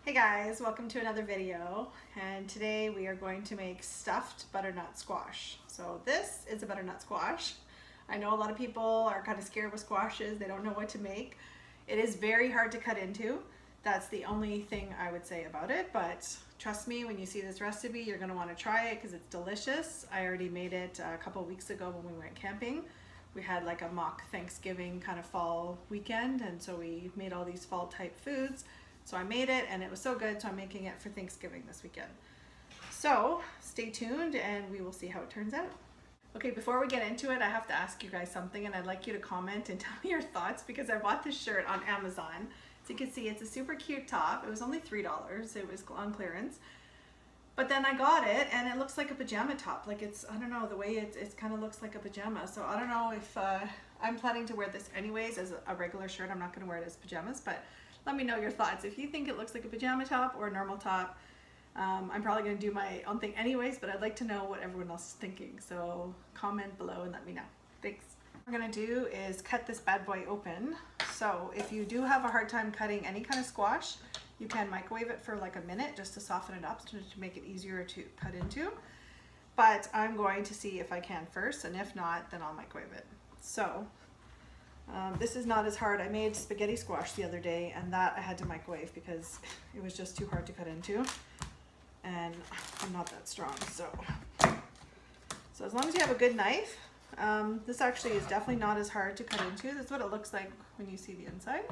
Hey guys, welcome to another video, and today we are going to make stuffed butternut squash. So this is a butternut squash. I know a lot of people are kind of scared with squashes, they don't know what to make. It is very hard to cut into. That's the only thing I would say about it, but trust me, when you see this recipe you're going to want to try it because it's delicious. I already made it a couple weeks ago when we went camping. We had like a mock Thanksgiving kind of fall weekend, and so we made all these fall type foods. So I made it and it was so good, so I'm making it for Thanksgiving this weekend. So stay tuned and we will see how it turns out. Okay, before we get into it, I have to ask you guys something, and I'd like you to comment and tell me your thoughts because I bought this shirt on Amazon. So you can see it's a super cute top. It was only $3. It was on clearance. But then I got it and it looks like a pajama top. Like it's, I don't know, the way it kind of looks like a pajama. So I don't know if I'm planning to wear this anyways as a regular shirt. I'm not going to wear it as pajamas, but let me know your thoughts. If you think it looks like a pajama top or a normal top, I'm probably going to do my own thing anyways, but I'd like to know what everyone else is thinking. So comment below and let me know. Thanks. What we're going to do is cut this bad boy open. So if you do have a hard time cutting any kind of squash, you can microwave it for like a minute just to soften it up, to make it easier to cut into. But I'm going to see if I can first, and if not, then I'll microwave it. So this is not as hard. I made spaghetti squash the other day and that I had to microwave because it was just too hard to cut into, and I'm not that strong. So as long as you have a good knife, this actually is definitely not as hard to cut into. This is what it looks like when you see the inside.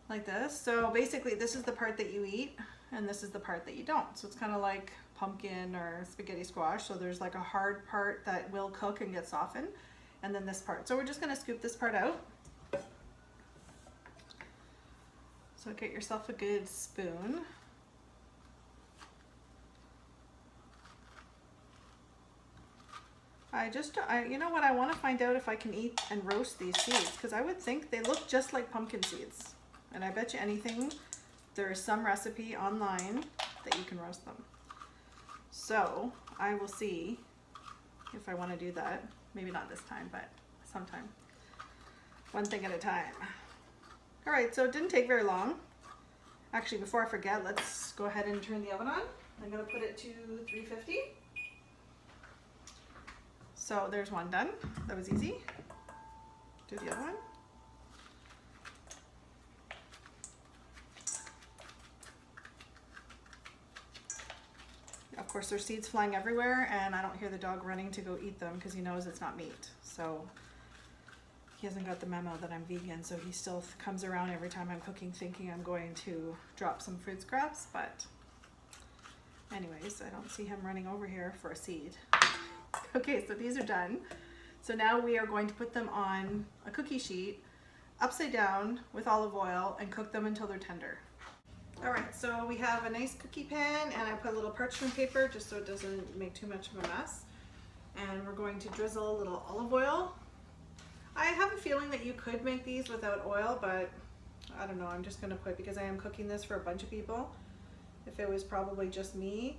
Like this. So basically this is the part that you eat and this is the part that you don't. So it's kind of like pumpkin or spaghetti squash. So there's like a hard part that will cook and get softened, and then this part. So we're just going to scoop this part out. So get yourself a good spoon. You know what, I want to find out if I can eat and roast these seeds, because I would think they look just like pumpkin seeds. And I bet you anything, there is some recipe online that you can roast them. So I will see if I want to do that. Maybe not this time, but sometime. One thing at a time. All right, so it didn't take very long. Actually, before I forget, let's go ahead and turn the oven on. I'm gonna put it to 350. So there's one done. That was easy. Do the other one. Of course, there's seeds flying everywhere, and I don't hear the dog running to go eat them because he knows it's not meat. So he hasn't got the memo that I'm vegan, so he still comes around every time I'm cooking thinking I'm going to drop some food scraps. But anyways, I don't see him running over here for a seed. Okay, so these are done. So now we are going to put them on a cookie sheet upside down with olive oil and cook them until they're tender. All right, so we have a nice cookie pan, and I put a little parchment paper just so it doesn't make too much of a mess. And we're going to drizzle a little olive oil. I have a feeling that you could make these without oil, but I don't know, I'm just gonna put, because I am cooking this for a bunch of people. If it was probably just me,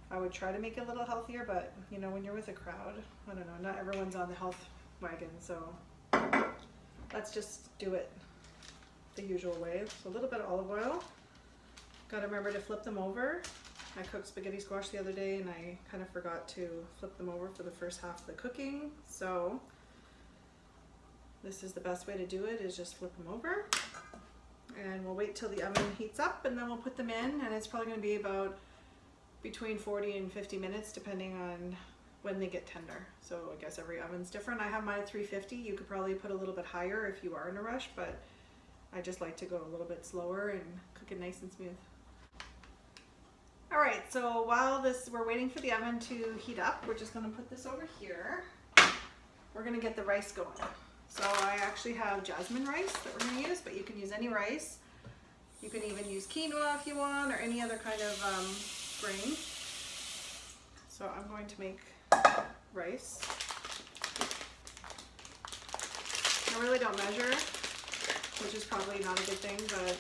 I would try to make it a little healthier, but you know, when you're with a crowd, I don't know, not everyone's on the health wagon, so let's just do it the usual way. So a little bit of olive oil. Gotta remember to flip them over. I cooked spaghetti squash the other day and I kind of forgot to flip them over for the first half of the cooking. So this is the best way to do it, is just flip them over. And we'll wait till the oven heats up and then we'll put them in, and it's probably gonna be about between 40 and 50 minutes depending on when they get tender. So I guess every oven's different. I have mine at 350. You could probably put a little bit higher if you are in a rush, but I just like to go a little bit slower and cook it nice and smooth. All right, so while we're waiting for the oven to heat up, we're just gonna put this over here. We're gonna get the rice going. So I actually have jasmine rice that we're gonna use, but you can use any rice. You can even use quinoa if you want, or any other kind of grain. So I'm going to make rice. I really don't measure, which is probably not a good thing, but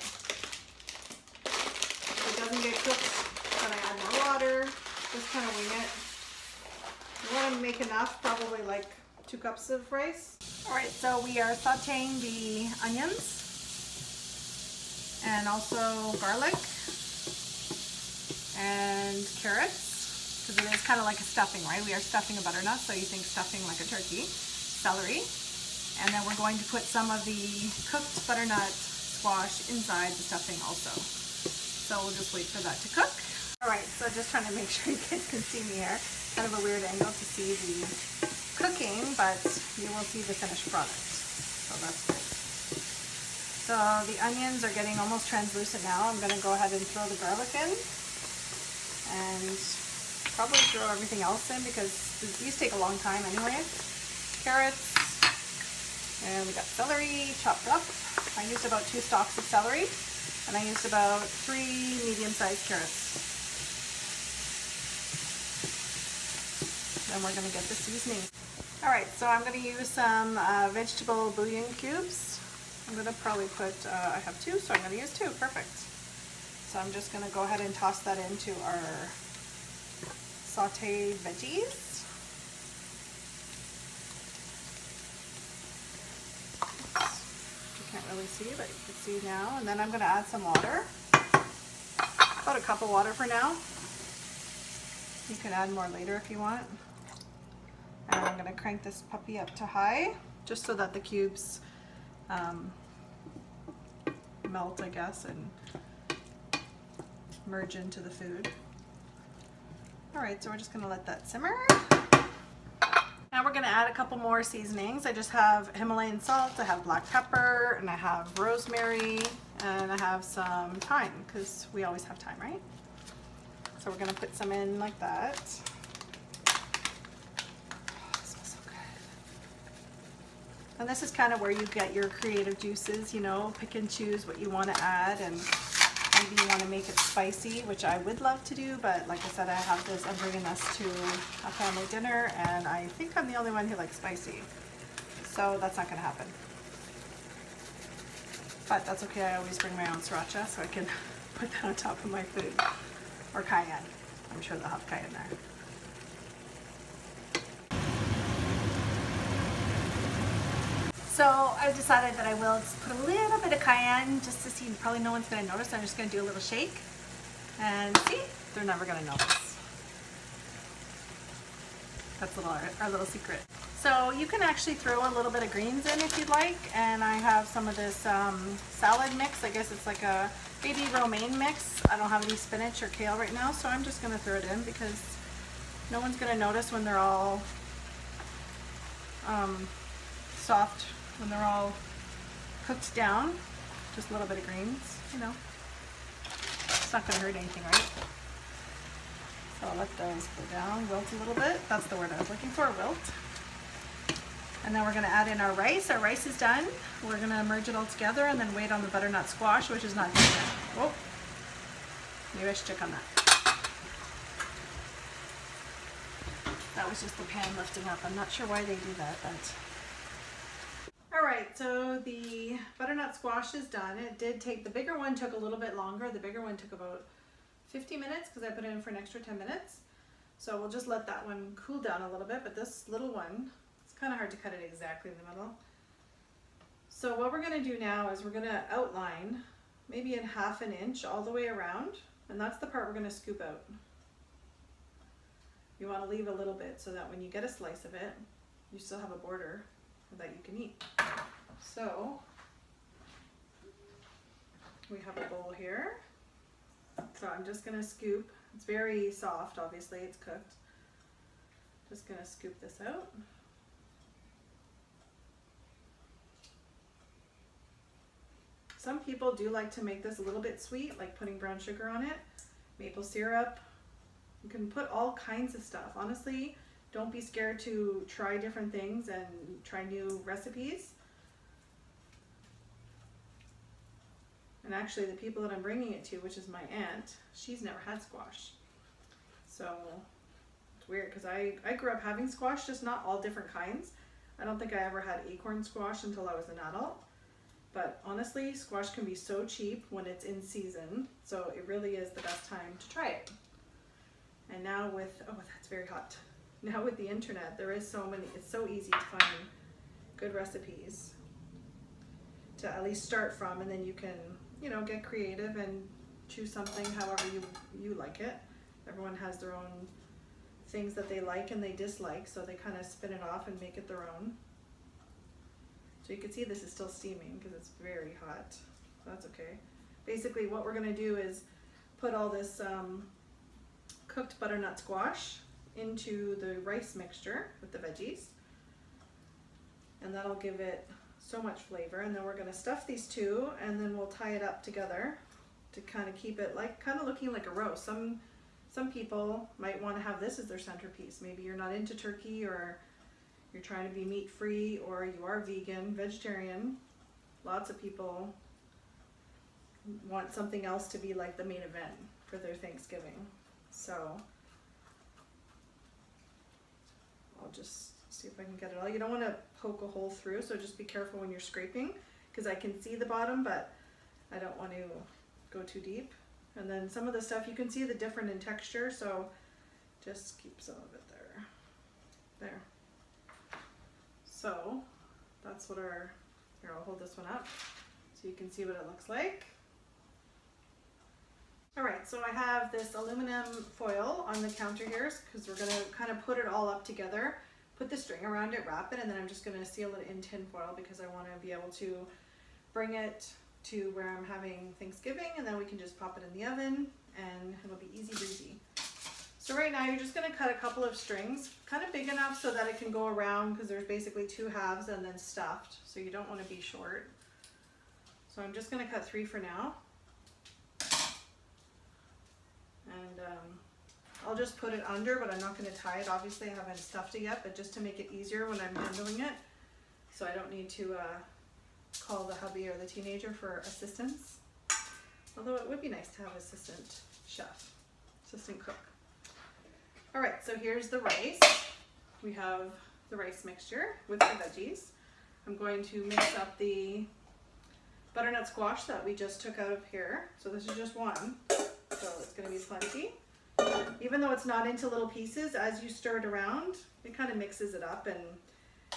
if it doesn't get cooked, then I add more water. Just kind of wing it. You want to make enough, probably like 2 cups of rice. All right, so we are sauteing the onions and also garlic and carrots, because it is kind of like a stuffing, right? We are stuffing a butternut, so you think stuffing like a turkey. Celery, and then we're going to put some of the cooked butternut squash inside the stuffing also. So we'll just wait for that to cook. All right, so just trying to make sure you guys can see me here. Kind of a weird angle to see the cooking, but you will see the finished product. So that's good. So the onions are getting almost translucent now. I'm going to go ahead and throw the garlic in and probably throw everything else in because these take a long time anyway. Carrots, and we got celery chopped up. I used about 2 stalks of celery, and I used about 3 medium-sized carrots. Then we're going to get the seasoning. All right, so I'm going to use some vegetable bouillon cubes. I'm going to probably put, I have 2, so I'm going to use 2. Perfect. So I'm just going to go ahead and toss that into our sauteed veggies. You can't really see, but you can see now. And then I'm going to add some water. About a cup of water for now. You can add more later if you want. And I'm going to crank this puppy up to high, just so that the cubes melt, I guess, and merge into the food. All right, so we're just going to let that simmer. Now we're going to add a couple more seasonings. I just have Himalayan salt, I have black pepper, and I have rosemary, and I have some thyme, because we always have thyme, right? So we're going to put some in like that. And this is kind of where you get your creative juices, you know, pick and choose what you want to add, and maybe you want to make it spicy, which I would love to do, but like I said, I'm bringing this to a family dinner, and I think I'm the only one who likes spicy. So that's not going to happen. But that's okay, I always bring my own sriracha, so I can put that on top of my food. Or cayenne. I'm sure they'll have cayenne there. So I decided that I will just put a little bit of cayenne just to see. Probably no one's going to notice. I'm just going to do a little shake. And see, they're never going to notice. That's our little secret. So you can actually throw a little bit of greens in if you'd like. And I have some of this salad mix. I guess it's like a baby romaine mix. I don't have any spinach or kale right now, so I'm just going to throw it in because no one's going to notice when they're all soft. When they're all cooked down, just a little bit of greens, you know. It's not going to hurt anything, right? So I'll let those go down, wilt a little bit. That's the word I was looking for, wilt. And then we're going to add in our rice. Our rice is done. We're going to merge it all together and then wait on the butternut squash, which is not done yet. Whoa. Maybe I should check on that. That was just the pan lifting up. I'm not sure why they do that, but... Alright, so the butternut squash is done. It did take, the bigger one took a little bit longer. The bigger one took about 50 minutes because I put it in for an extra 10 minutes. So we'll just let that one cool down a little bit, but this little one, it's kind of hard to cut it exactly in the middle. So what we're going to do now is we're going to outline maybe in 1/2 inch all the way around, and that's the part we're going to scoop out. You want to leave a little bit so that when you get a slice of it, you still have a border that you can eat. So we have a bowl here. So I'm just going to scoop. It's very soft, obviously, it's cooked. Just going to scoop this out. Some people do like to make this a little bit sweet, like putting brown sugar on it, maple syrup. You can put all kinds of stuff. Honestly, don't be scared to try different things and try new recipes. And actually the people that I'm bringing it to, which is my aunt, she's never had squash. So it's weird because I grew up having squash, just not all different kinds. I don't think I ever had acorn squash until I was an adult. But honestly, squash can be so cheap when it's in season. So it really is the best time to try it. And now with, oh, that's very hot. Now with the internet, there is so many, it's so easy to find good recipes to at least start from, and then you can you know, get creative and choose something however you like it. Everyone has their own things that they like and they dislike, so they kind of spin it off and make it their own. So you can see this is still steaming because it's very hot, so that's okay. Basically what we're going to do is put all this cooked butternut squash into the rice mixture with the veggies, and that'll give it so much flavor. And then we're going to stuff these two, and then we'll tie it up together to kind of keep it like kind of looking like a roast. Some people might want to have this as their centerpiece. Maybe you're not into turkey, or you're trying to be meat free, or you are vegan, vegetarian. Lots of people want something else to be like the main event for their Thanksgiving. So I'll just see if I can get it all. You don't want to poke a hole through, so just be careful when you're scraping, because I can see the bottom, but I don't want to go too deep. And then some of the stuff, you can see the different in texture, so just keep some of it there. There. So that's what our, here, I'll hold this one up so you can see what it looks like. All right, so I have this aluminum foil on the counter here because we're gonna kind of put it all up together, put the string around it, wrap it, and then I'm just gonna seal it in tin foil because I wanna be able to bring it to where I'm having Thanksgiving, and then we can just pop it in the oven and it'll be easy breezy. So right now you're just gonna cut a couple of strings, kind of big enough so that it can go around, because there's basically two halves and then stuffed, so you don't wanna be short. So I'm just gonna cut 3 for now. And I'll just put it under, but I'm not gonna tie it. Obviously I haven't stuffed it yet, but just to make it easier when I'm handling it, so I don't need to call the hubby or the teenager for assistance. Although it would be nice to have assistant chef, assistant cook. All right, so here's the rice. We have the rice mixture with the veggies. I'm going to mix up the butternut squash that we just took out of here. So this is just one, so it's gonna be plenty. Even though it's not into little pieces, as you stir it around, it kind of mixes it up and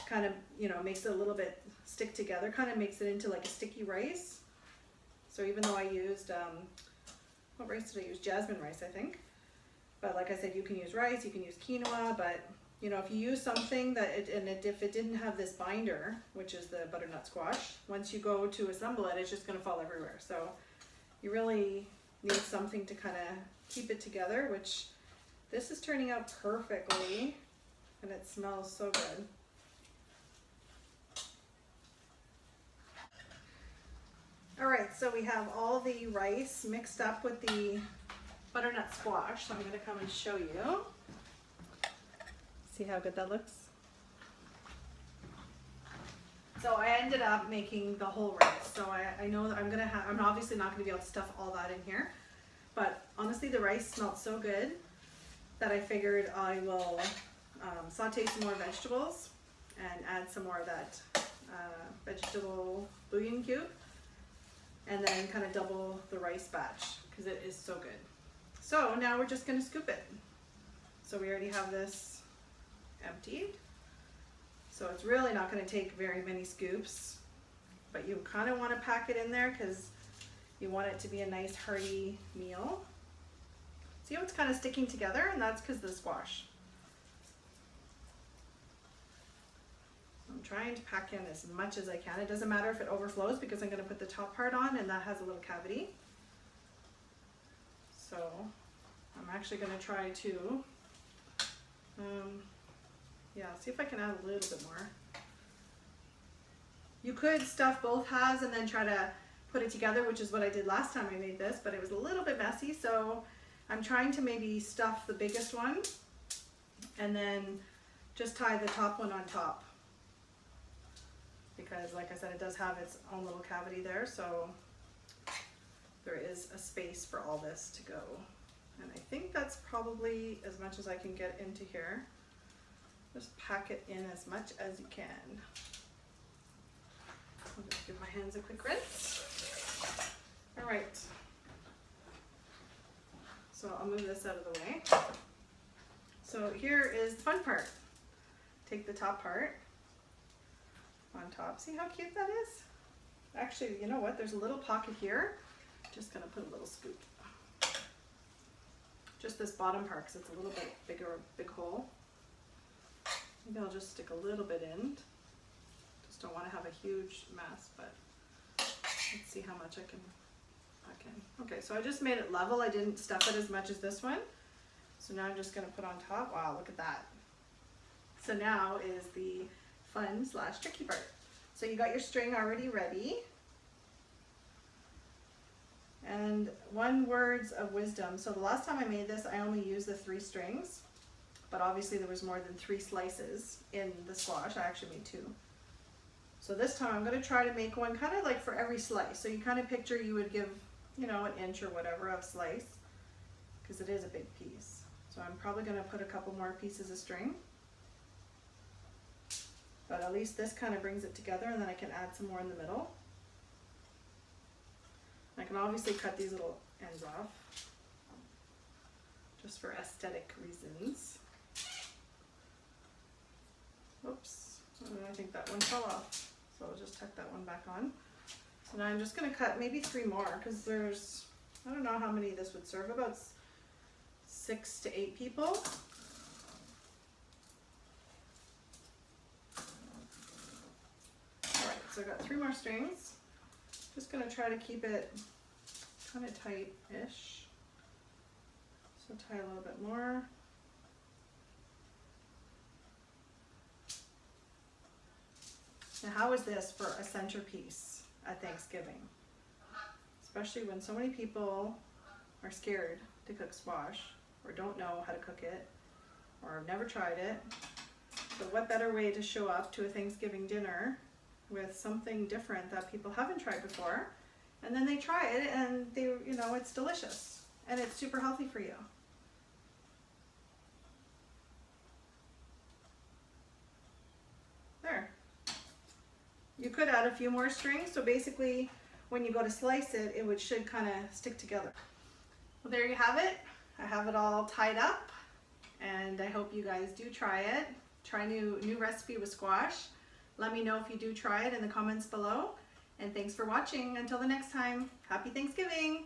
kind of, you know, makes it a little bit stick together, kind of makes it into like a sticky rice. So even though I used, what rice did I use? Jasmine rice, I think. But like I said, you can use rice, you can use quinoa, but you know, if you use something that if it didn't have this binder, which is the butternut squash, once you go to assemble it, it's just gonna fall everywhere. So you really need something to kind of keep it together, which this is turning out perfectly, and it smells so good. All right, so we have all the rice mixed up with the butternut squash, so I'm going to come and show you. See how good that looks? So I ended up making the whole rice, so I know that I'm obviously not going to be able to stuff all that in here, but honestly the rice smelled so good that I figured I will saute some more vegetables and add some more of that vegetable bouillon cube, and then kind of double the rice batch because it is so good. So now we're just going to scoop it. So we already have this emptied. So it's really not going to take very many scoops, but you kind of want to pack it in there because you want it to be a nice hearty meal. See how it's kind of sticking together? And that's because of the squash. I'm trying to pack in as much as I can. It doesn't matter if it overflows because I'm going to put the top part on and that has a little cavity. So I'm actually going to try to, yeah, see if I can add a little bit more. You could stuff both halves and then try to put it together, which is what I did last time I made this, but it was a little bit messy. So I'm trying to maybe stuff the biggest one and then just tie the top one on top. Because like I said, it does have its own little cavity there, so there is a space for all this to go. And I think that's probably as much as I can get into here. Just pack it in as much as you can. I'll just give my hands a quick rinse. All right. So I'll move this out of the way. So here is the fun part. Take the top part on top. See how cute that is? Actually, you know what? There's a little pocket here. Just gonna put a little scoop. Just this bottom part because it's a little bit bigger, big hole. Maybe I'll just stick a little bit in. Just don't want to have a huge mess, but let's see how much I can pack in. Okay, so I just made it level. I didn't stuff it as much as this one. So now I'm just gonna put on top. Wow, look at that. So now is the fun / tricky part. So you got your string already ready. And 1 words of wisdom. So the last time I made this, I only used the 3 strings, but obviously there was more than 3 slices in the squash. I actually made 2. So this time I'm going to try to make one kind of like for every slice. So you kind of picture you would give, you know, an inch or whatever of slice, because it is a big piece. So I'm probably going to put a couple more pieces of string. But at least this kind of brings it together, and then I can add some more in the middle. I can obviously cut these little ends off, just for aesthetic reasons. Oops, I think that one fell off, so I'll just tuck that one back on. So now I'm just going to cut maybe 3 more, because there's, I don't know how many this would serve, about 6 to 8 people. Alright, so I got 3 more strings. Just going to try to keep it kind of tight-ish. So tie a little bit more. Now how is this for a centerpiece at Thanksgiving? Especially when so many people are scared to cook squash, or don't know how to cook it, or have never tried it. So what better way to show up to a Thanksgiving dinner with something different that people haven't tried before, and then they try it and they, you know, it's delicious and it's super healthy for you. There. You could add a few more strings, so basically when you go to slice it, it should kind of stick together. Well, there you have it. I have it all tied up, and I hope you guys do try it. Try new recipe with squash. Let me know if you do try it in the comments below. And thanks for watching. Until the next time, happy Thanksgiving!